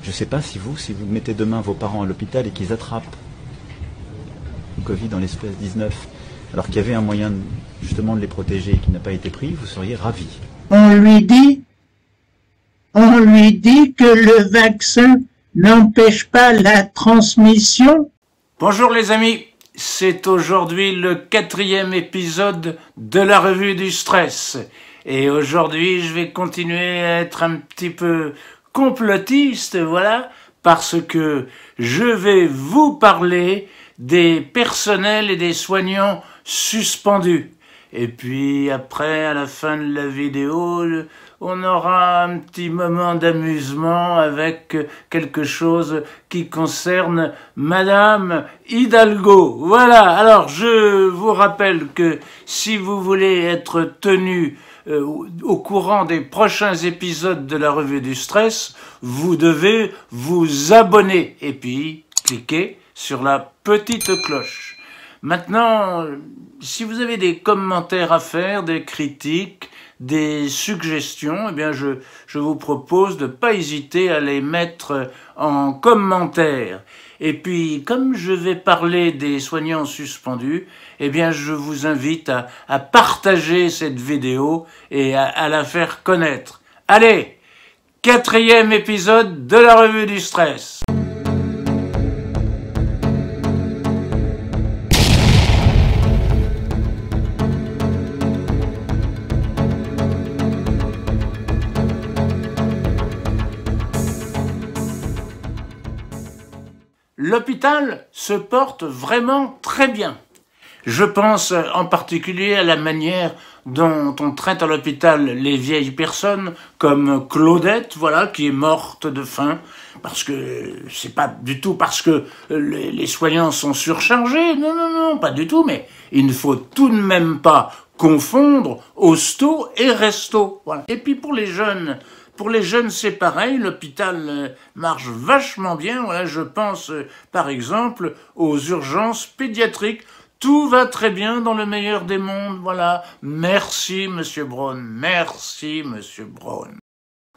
Je ne sais pas si vous mettez demain vos parents à l'hôpital et qu'ils attrapent le Covid dans l'espèce 19, alors qu'il y avait un moyen justement de les protéger et qui n'a pas été pris, vous seriez ravis. On lui dit que le vaccin n'empêche pas la transmission. Bonjour les amis, c'est aujourd'hui le 4e épisode de la revue du stress. Et aujourd'hui, je vais continuer à être un petit peu complotiste, voilà, parce que je vais vous parler des personnels et des soignants suspendus. Et puis après, à la fin de la vidéo, on aura un petit moment d'amusement avec quelque chose qui concerne Madame Hidalgo. Voilà, alors je vous rappelle que si vous voulez être tenu au courant des prochains épisodes de la revue du stress, vous devez vous abonner et puis cliquer sur la petite cloche. Maintenant, si vous avez des commentaires à faire, des critiques, des suggestions, eh bien je vous propose de ne pas hésiter à les mettre en commentaire. Et puis, comme je vais parler des soignants suspendus, eh bien je vous invite à partager cette vidéo et à la faire connaître. Allez, 4e épisode de la revue du stress. L'hôpital se porte vraiment très bien. Je pense en particulier à la manière dont on traite à l'hôpital les vieilles personnes, comme Claudette, voilà, qui est morte de faim, parce que c'est pas du tout parce que les soignants sont surchargés, non, pas du tout, mais il ne faut tout de même pas confondre hosto et resto. Voilà. Et puis pour les jeunes, c'est pareil, l'hôpital marche vachement bien. Voilà, je pense par exemple aux urgences pédiatriques. Tout va très bien dans le meilleur des mondes, voilà. Merci, Monsieur Braun, merci, Monsieur Braun.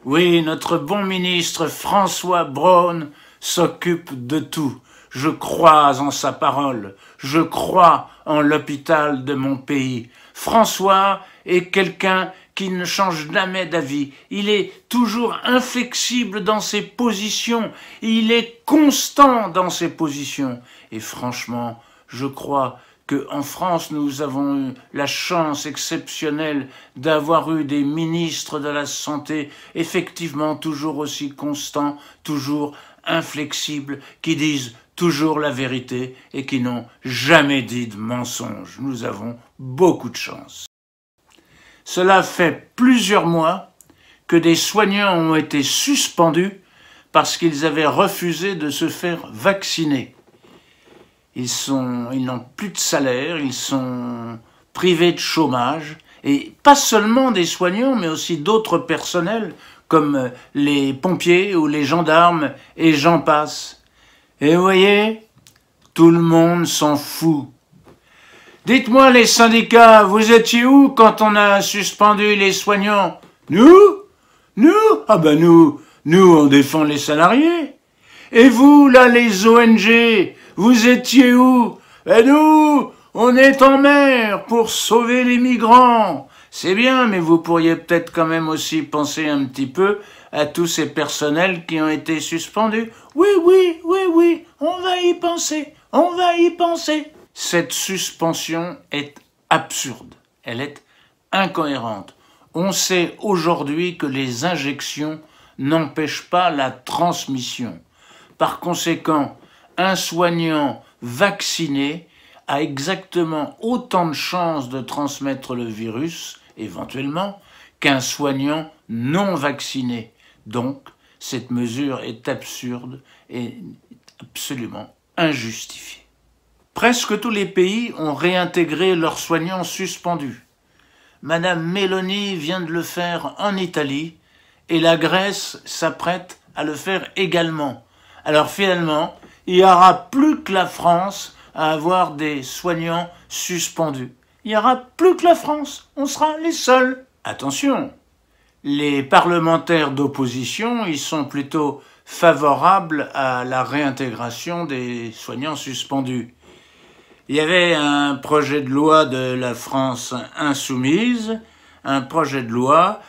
Oui, notre bon ministre François Braun s'occupe de tout. Je crois en sa parole, je crois en l'hôpital de mon pays. François est quelqu'un qui ne change jamais d'avis. Il est toujours inflexible dans ses positions. Il est constant dans ses positions. Et franchement, je crois qu'en France, nous avons eu la chance exceptionnelle d'avoir eu des ministres de la Santé effectivement toujours aussi constants, toujours inflexibles, qui disent toujours la vérité et qui n'ont jamais dit de mensonge. Nous avons beaucoup de chance. Cela fait plusieurs mois que des soignants ont été suspendus parce qu'ils avaient refusé de se faire vacciner. Ils n'ont plus de salaire, ils sont privés de chômage, et pas seulement des soignants, mais aussi d'autres personnels, comme les pompiers ou les gendarmes, et j'en passe. Et vous voyez, tout le monde s'en fout. Dites-moi les syndicats, vous étiez où quand on a suspendu les soignants? Nous? Ah ben nous on défend les salariés. Et vous, là, les ONG, vous étiez où? Ben nous, on est en mer pour sauver les migrants. C'est bien, mais vous pourriez peut-être quand même aussi penser un petit peu à tous ces personnels qui ont été suspendus. Oui, on va y penser. Cette suspension est absurde, elle est incohérente. On sait aujourd'hui que les injections n'empêchent pas la transmission. Par conséquent, un soignant vacciné a exactement autant de chances de transmettre le virus, éventuellement, qu'un soignant non vacciné. Donc, cette mesure est absurde et absolument injustifiée. Presque tous les pays ont réintégré leurs soignants suspendus. Madame Meloni vient de le faire en Italie et la Grèce s'apprête à le faire également. Alors finalement, il n'y aura plus que la France à avoir des soignants suspendus. Il n'y aura plus que la France, on sera les seuls. Attention, les parlementaires d'opposition, ils sont plutôt favorables à la réintégration des soignants suspendus. Il y avait un projet de loi de la France insoumise, un projet de loi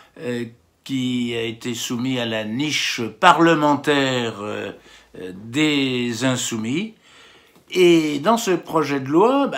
qui a été soumis à la niche parlementaire des insoumis. Et dans ce projet de loi,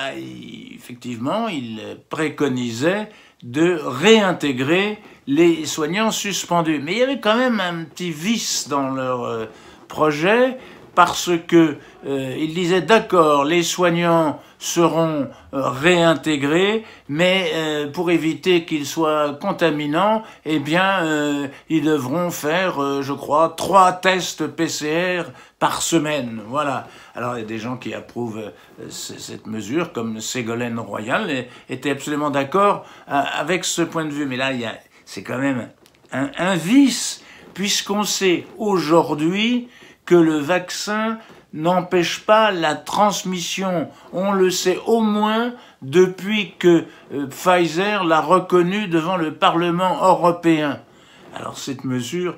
effectivement, il préconisait de réintégrer les soignants suspendus. Mais il y avait quand même un petit vice dans leur projet, parce que il disait d'accord, les soignants seront réintégrés, mais pour éviter qu'ils soient contaminants, eh bien, ils devront faire, je crois, 3 tests PCR par semaine. Voilà. Alors, il y a des gens qui approuvent cette mesure, comme Ségolène Royal, étaient absolument d'accord avec ce point de vue. Mais là, c'est quand même un vice, puisqu'on sait aujourd'hui que le vaccin n'empêche pas la transmission. On le sait au moins depuis que Pfizer l'a reconnu devant le Parlement européen. Alors cette mesure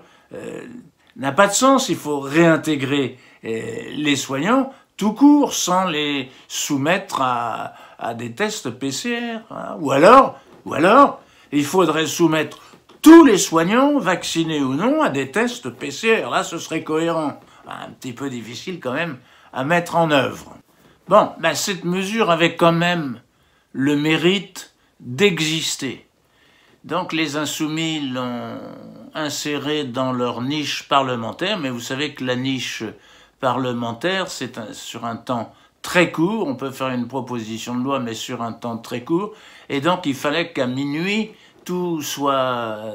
n'a pas de sens. Il faut réintégrer les soignants tout court, sans les soumettre à des tests PCR. Hein. Ou alors, il faudrait soumettre tous les soignants, vaccinés ou non, à des tests PCR. Là, ce serait cohérent. Un petit peu difficile quand même à mettre en œuvre. Bon, cette mesure avait quand même le mérite d'exister. Donc les insoumis l'ont insérée dans leur niche parlementaire, mais vous savez que la niche parlementaire, c'est sur un temps très court. On peut faire une proposition de loi, mais sur un temps très court. Et donc il fallait qu'à minuit, tout soit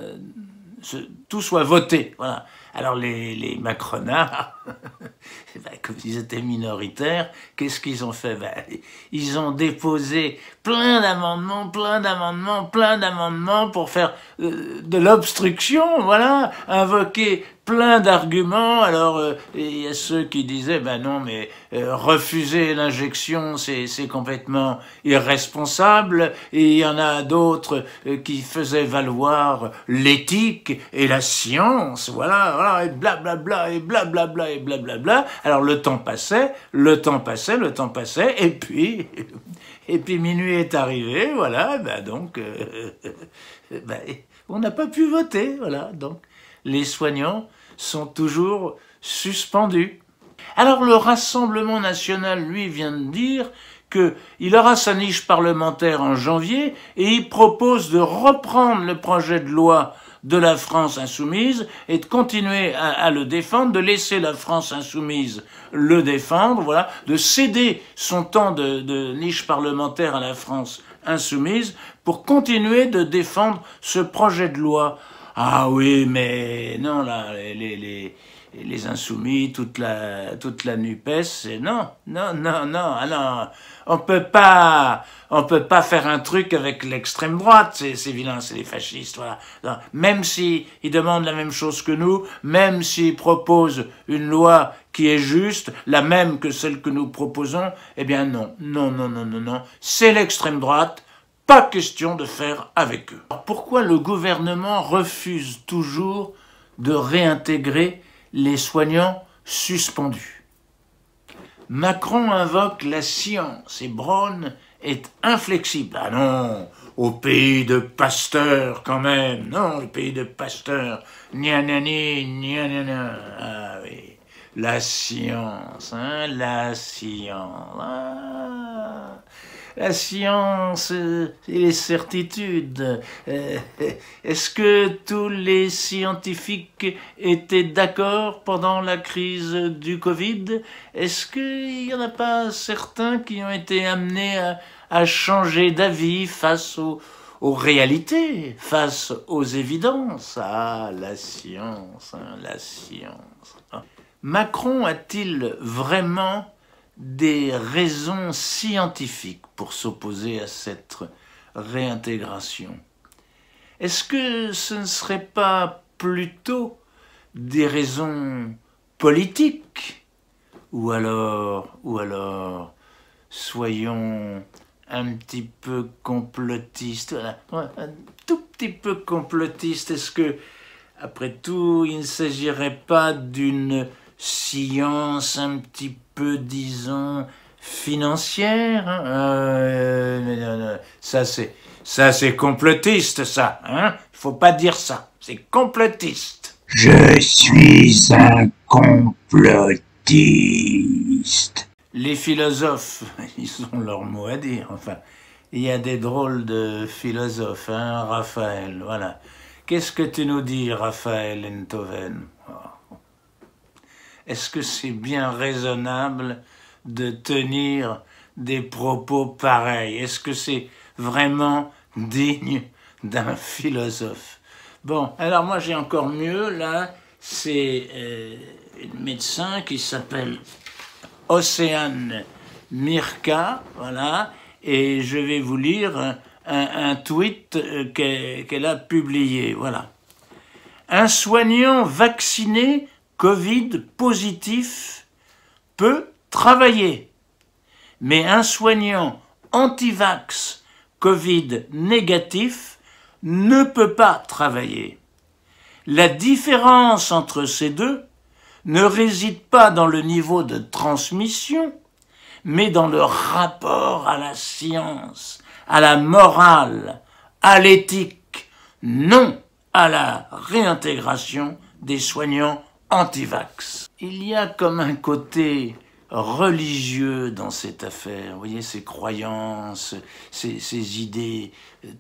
voté. Voilà. Alors les Macronards, comme ils étaient minoritaires, qu'est-ce qu'ils ont fait? Ils ont déposé plein d'amendements pour faire de l'obstruction, voilà, invoquer plein d'arguments. Alors il y a ceux qui disaient non, mais refuser l'injection c'est complètement irresponsable, et il y en a d'autres qui faisaient valoir l'éthique et la science, voilà, et blablabla et blablabla et blablabla. Alors le temps passait, et puis minuit est arrivé, voilà, donc on n'a pas pu voter, voilà, donc les soignants sont toujours suspendus. Alors le Rassemblement national, lui, vient de dire qu'il aura sa niche parlementaire en janvier, et il propose de reprendre le projet de loi de la France insoumise et de continuer à le défendre, de laisser la France insoumise le défendre, voilà, de céder son temps de niche parlementaire à la France insoumise pour continuer de défendre ce projet de loi. Ah oui, mais non, là, les insoumis, toute la NUPES, c'est non, on peut pas faire un truc avec l'extrême droite, c'est vilain, c'est les fascistes, voilà. Non, même si ils demandent la même chose que nous, même s'ils proposent une loi qui est juste, la même que celle que nous proposons, eh bien non, c'est l'extrême droite. Pas question de faire avec eux. Alors pourquoi le gouvernement refuse toujours de réintégrer les soignants suspendus? Macron invoque la science et Braun est inflexible. Ah non, au pays de Pasteur quand même. Non, le pays de Pasteur. Gna. Ah oui, la science, la science. Ah. La science et les certitudes. Est-ce que tous les scientifiques étaient d'accord pendant la crise du Covid? Est-ce qu'il n'y en a pas certains qui ont été amenés à changer d'avis face aux réalités, face aux évidences? Ah, la science, la science. Macron a-t-il vraiment des raisons scientifiques pour s'opposer à cette réintégration? Est-ce que ce ne serait pas plutôt des raisons politiques? Ou alors, soyons un petit peu complotistes, voilà, un tout petit petit peu complotiste. Est-ce que, après tout, il ne s'agirait pas d'une science un petit peu, disons, financière, hein? Ça c'est complotiste, ça, hein? Il faut pas dire ça, c'est complotiste. Je suis un complotiste. Les philosophes, ils ont leur mot à dire, enfin. Il y a des drôles de philosophes, hein, Raphaël, voilà. Qu'est-ce que tu nous dis, Raphaël Enthoven? Est-ce que c'est bien raisonnable de tenir des propos pareils? Est-ce que c'est vraiment digne d'un philosophe? Bon, alors moi j'ai encore mieux, là, c'est une médecin qui s'appelle Océane Mirka, voilà, et je vais vous lire un tweet qu'elle a publié, voilà. Un soignant vacciné Covid positif peut travailler, mais un soignant anti-vax Covid négatif ne peut pas travailler. La différence entre ces deux ne réside pas dans le niveau de transmission, mais dans le rapport à la science, à la morale, à l'éthique, non à la réintégration des soignants anti-vax. Il y a comme un côté religieux dans cette affaire, vous voyez, ces croyances, ces idées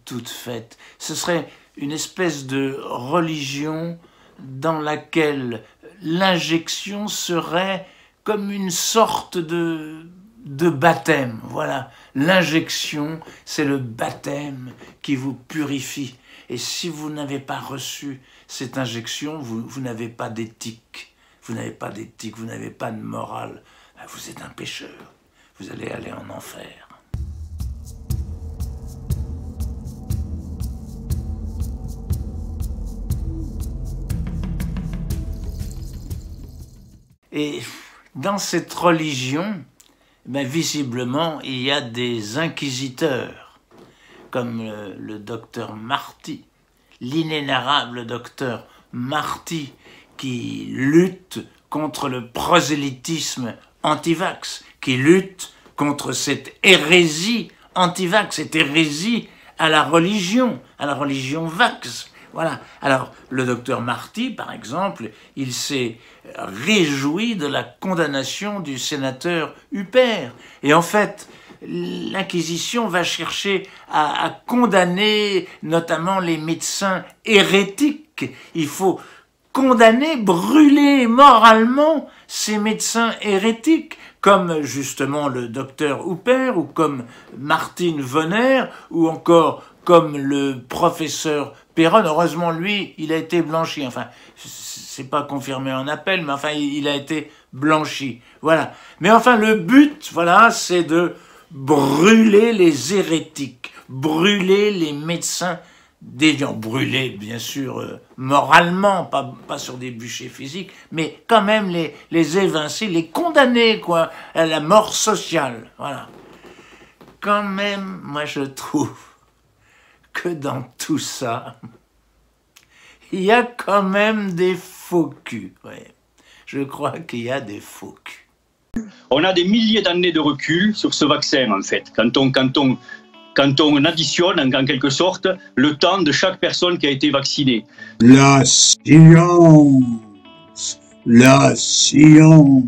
toutes faites. Ce serait une espèce de religion dans laquelle l'injection serait comme une sorte de baptême, voilà. L'injection, c'est le baptême qui vous purifie. Et si vous n'avez pas reçu cette injection, vous n'avez pas d'éthique. Vous n'avez pas d'éthique, vous n'avez pas de morale. Vous êtes un pécheur. Vous allez aller en enfer. Et dans cette religion, ben visiblement, il y a des inquisiteurs, comme le docteur Marty, l'inénarrable docteur Marty, qui lutte contre le prosélytisme anti-vax, qui lutte contre cette hérésie anti-vax, cette hérésie à la religion vax. Voilà. Alors, le docteur Marty, par exemple, il s'est réjoui de la condamnation du sénateur Huppert. Et en fait, l'Inquisition va chercher à condamner notamment les médecins hérétiques. Il faut condamner, brûler moralement ces médecins hérétiques, comme justement le docteur Huppert, ou comme Martin Vonner, ou encore comme le professeur Perron. Heureusement, lui, il a été blanchi. Enfin, c'est pas confirmé en appel, mais enfin, il a été blanchi. Voilà. Mais enfin, le but, voilà, c'est de brûler les hérétiques, brûler les médecins déviants, brûler, bien sûr, moralement, pas sur des bûchers physiques, mais quand même les évincer, les condamner, quoi, à la mort sociale. Voilà. Quand même, moi, je trouve que dans tout ça, il y a quand même des faux culs. Ouais. Je crois qu'il y a des faux culs. On a des milliers d'années de recul sur ce vaccin, en fait. Quand on additionne, en quelque sorte, le temps de chaque personne qui a été vaccinée. La science. La science.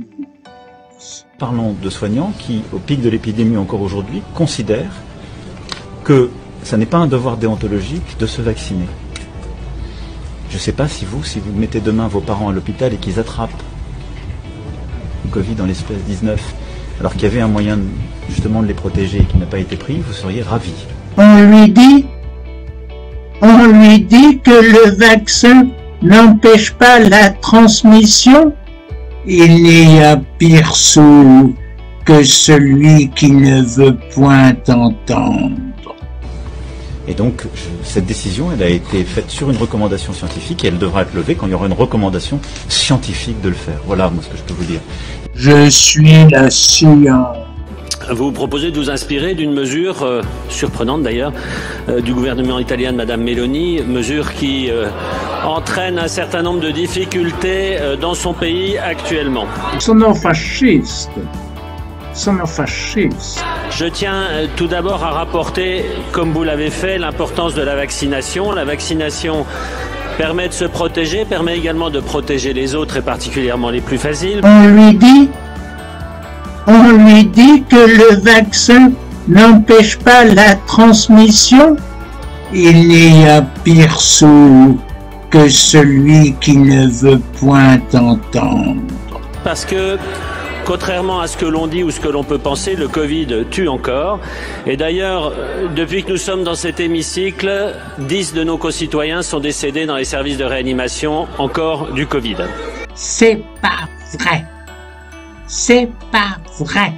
Parlons de soignants qui, au pic de l'épidémie encore aujourd'hui, considèrent que ça n'est pas un devoir déontologique de se vacciner. Je ne sais pas si vous mettez demain vos parents à l'hôpital et qu'ils attrapent le Covid dans l'espèce 19, alors qu'il y avait un moyen justement de les protéger et qui n'a pas été pris, vous seriez ravis. On lui dit que le vaccin n'empêche pas la transmission. Il n'y a pire sourd que celui qui ne veut point entendre. Et donc, cette décision, elle a été faite sur une recommandation scientifique et elle devra être levée quand il y aura une recommandation scientifique de le faire. Voilà, moi, ce que je peux vous dire. Je suis la science. Vous proposez de vous inspirer d'une mesure surprenante d'ailleurs du gouvernement italien de Madame Meloni, mesure qui entraîne un certain nombre de difficultés dans son pays actuellement. Sono fasciste. Sono fasciste. Je tiens tout d'abord à rapporter, comme vous l'avez fait, l'importance de la vaccination. La vaccination permet de se protéger, permet également de protéger les autres et particulièrement les plus fragiles. On lui dit que le vaccin n'empêche pas la transmission. Il n'y a pire sourd que celui qui ne veut point entendre. Parce que, contrairement à ce que l'on dit ou ce que l'on peut penser, le Covid tue encore. Et d'ailleurs, depuis que nous sommes dans cet hémicycle, 10 de nos concitoyens sont décédés dans les services de réanimation encore du Covid. C'est pas vrai. C'est pas vrai.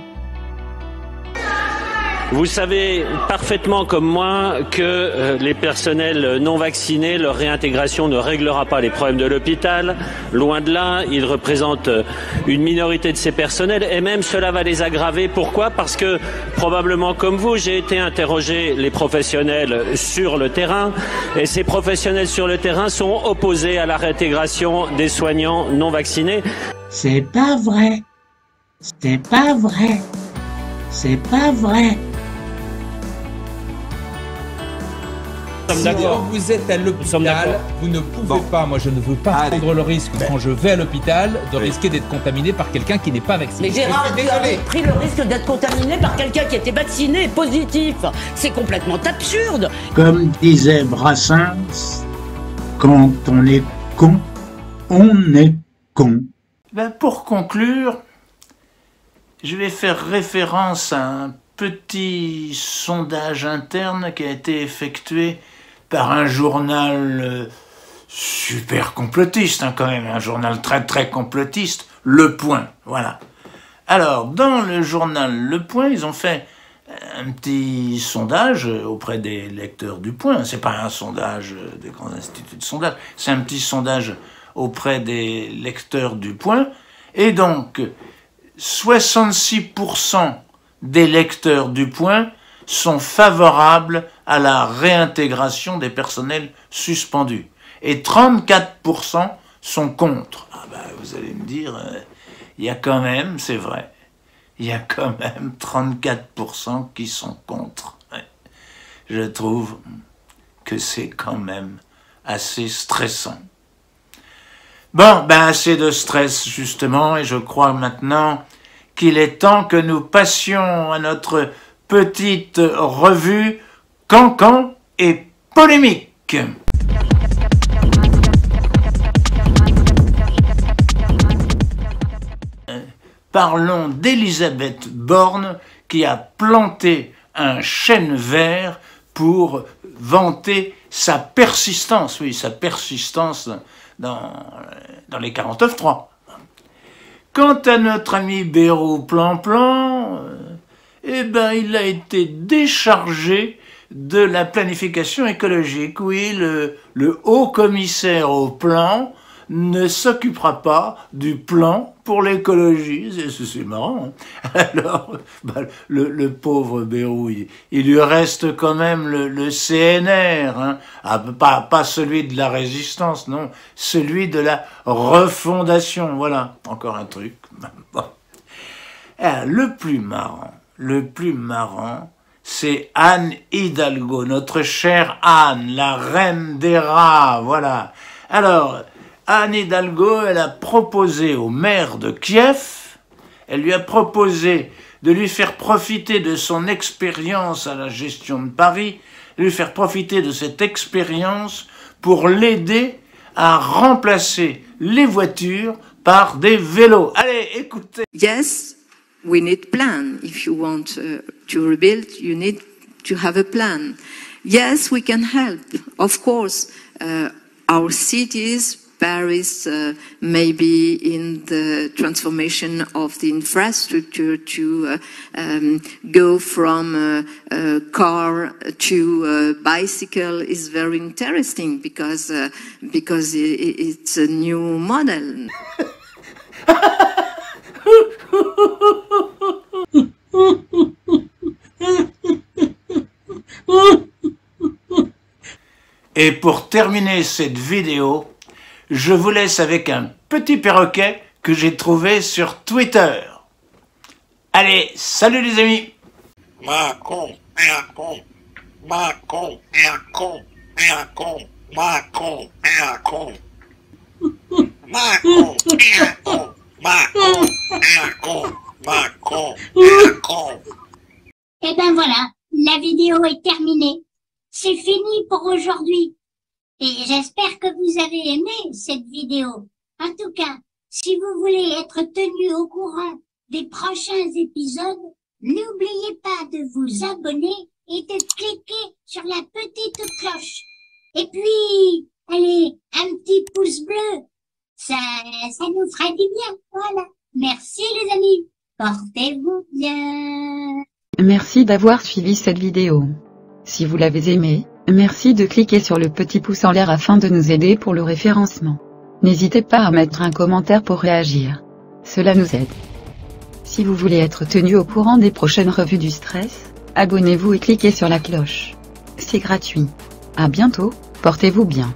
Vous savez parfaitement comme moi que les personnels non vaccinés, leur réintégration ne réglera pas les problèmes de l'hôpital. Loin de là, ils représentent une minorité de ces personnels et même cela va les aggraver. Pourquoi ? Parce que probablement comme vous, j'ai été interroger les professionnels sur le terrain et ces professionnels sur le terrain sont opposés à la réintégration des soignants non vaccinés. C'est pas vrai. C'est pas vrai. C'est pas vrai. Si vous êtes à l'hôpital, vous ne pouvez pas, moi je ne veux pas prendre le risque quand je vais à l'hôpital de risquer d'être contaminé par quelqu'un qui n'est pas vacciné. Mais Gérard, tu as pris le risque d'être contaminé par quelqu'un qui était vacciné et positif. C'est complètement absurde. Comme disait Brassens, quand on est con, on est con. Ben pour conclure, je vais faire référence à un petit sondage interne qui a été effectué par un journal super complotiste, quand même, un journal très très complotiste, Le Point, voilà. Alors, dans le journal Le Point, ils ont fait un petit sondage auprès des lecteurs du Point. C'est pas un sondage des grands instituts de sondage, c'est un petit sondage auprès des lecteurs du Point. Et donc, 66% des lecteurs du Point sont favorables à la réintégration des personnels suspendus. Et 34% sont contre. Ah ben, vous allez me dire, il y a quand même, c'est vrai, il y a quand même 34% qui sont contre. Ouais. Je trouve que c'est quand même assez stressant. Bon, ben assez de stress justement, et je crois maintenant qu'il est temps que nous passions à notre petite revue Cancan et polémique. Parlons d'Elisabeth Borne qui a planté un chêne vert pour vanter sa persistance, oui, sa persistance dans les 49.3. Quant à notre ami Bayrou Plan-Plan, eh ben, il a été déchargé de la planification écologique. Oui, le haut commissaire au plan ne s'occupera pas du plan pour l'écologie. C'est marrant. Hein. Alors, le pauvre Bayrou, il lui reste quand même le CNR. Hein. Ah, pas celui de la résistance, non. Celui de la refondation. Voilà, encore un truc. Bon. Alors, le plus marrant, c'est Anne Hidalgo, notre chère Anne, la reine des rats, voilà. Alors, Anne Hidalgo, elle a proposé au maire de Kiev, elle lui a proposé de lui faire profiter de son expérience à la gestion de Paris, de lui faire profiter de cette expérience pour l'aider à remplacer les voitures par des vélos. Allez, écoutez. Yes. We need plan. If you want to rebuild, you need to have a plan. Yes, we can help. Of course, our cities, Paris, maybe in the transformation of the infrastructure to go from a car to a bicycle is very interesting because it's a new model. Et pour terminer cette vidéo, je vous laisse avec un petit perroquet que j'ai trouvé sur Twitter. Allez, salut les amis! Macron est un con. Macron est un con. Macron est un con. Macron est un con. Macron est un con. Macron est un con. Et ben voilà, la vidéo est terminée. C'est fini pour aujourd'hui. Et j'espère que vous avez aimé cette vidéo. En tout cas, si vous voulez être tenu au courant des prochains épisodes, n'oubliez pas de vous abonner et de cliquer sur la petite cloche. Et puis, allez, un petit pouce bleu. Ça nous ferait du bien. Voilà. Merci les amis. Portez-vous bien. Merci d'avoir suivi cette vidéo. Si vous l'avez aimé, merci de cliquer sur le petit pouce en l'air afin de nous aider pour le référencement. N'hésitez pas à mettre un commentaire pour réagir. Cela nous aide. Si vous voulez être tenu au courant des prochaines revues du stress, abonnez-vous et cliquez sur la cloche. C'est gratuit. À bientôt, portez-vous bien.